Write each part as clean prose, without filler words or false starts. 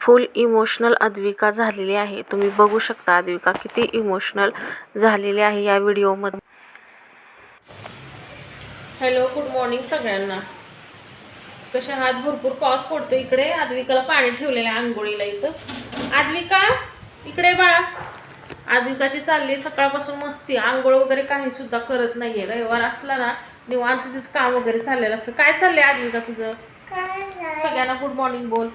फुल emotional Advika झालेली आहे. तुम्ही बघू शकता अद्विका किती इमोशनल झालेली आहे या व्हिडिओमध्ये. हॅलो, गुड मॉर्निंग सगळ्यांना. कशा आहात? भरपूर पाऊस पडतो इकडे. अद्विकाला पाणी ठेवलेलं आहे आंघोळीला इथं. अद्विका इकडे बाळा. अद्विकाची चालली सकाळपासून मस्ती. आंघोळ वगैरे काही सुद्धा करत नाहीये. रविवार असला ना निवांत तिचं काम वगैरे चाललेलं असतं. काय चाललंय अद्विका तुझं? सगळ्यांना गुड मॉर्निंग बोल.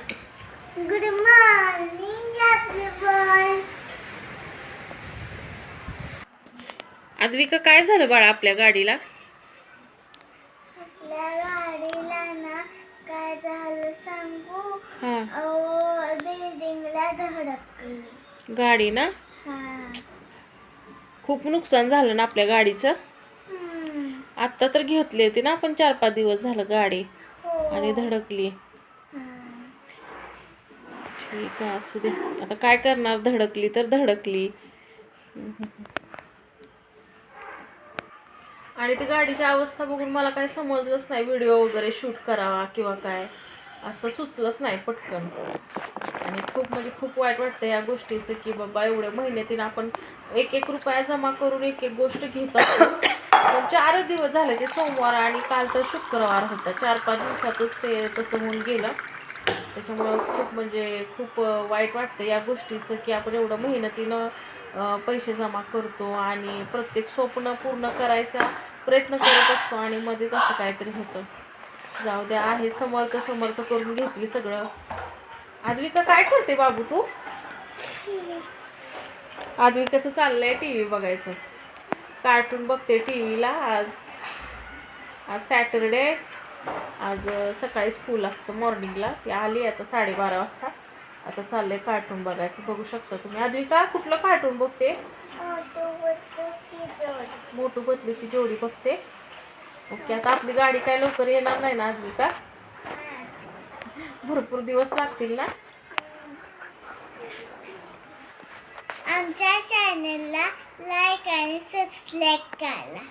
Good morning everyone. अद्विका काय झालं बाळा आपल्या गाडीला? आपल्या गाडीला ना काय झालं सांगू? बिल्डिंगला धडकली गाडी ना. खूप नुकसान झालं ना आपल्या गाडीचं. आता तर घेतली होती ना आपण 4-5 दिवस झालं गाडी आणि धडकली. ठीक आहे, असू दे. आता काय करणार, धडकली तर धडकली. आणि ती गाडीची अवस्था बघून मला काही समजलंच नाही व्हिडिओ वगैरे शूट करावा किंवा काय असं सुचलंच नाही पटकन. आणि खूप वाईट वाटतं या गोष्टीचं की बाबा एवढे महिन्यातीन आपण 1-1 रुपया जमा करून एक गोष्ट घेत असतो. पण 4 दिवस झाले, ते सोमवार आणि काल तर शुक्रवार होता. 4-5 दिवसातच ते तसं होऊन गेलं. त्याच्यामुळं खूप वाईट वाटतं या गोष्टीचं की आपण एवढं मेहनतीनं पैसे जमा करतो आणि प्रत्येक स्वप्न पूर्ण करायचा प्रयत्न करत असतो आणि मध्येच असं काहीतरी होतं. जाऊ द्या, आहे समर्थ करून घेतली सगळं. अद्विका काय करते बाबू तू? अद्विकाचं चाललंय टीव्ही बघायचं. कार्टून बघते टीव्हीला. आज सॅटरडे. आज सकाळी स्कूल असतं मॉर्निंगला. ती आली आता 12:30 वाजता. आता चाललंय कार्टून बघायचं. बघू शकता तुम्ही. अद्विका कुठलं कार्टून बघते? मोटू पतलू की जोडी बघते. ओके, आता आपली गाडी काय लवकर येणार नाही ना अद्विका? भरपूर दिवस लागतील ना? आमच्या चॅनलला लाईक आणि सबस्क्राईब करा.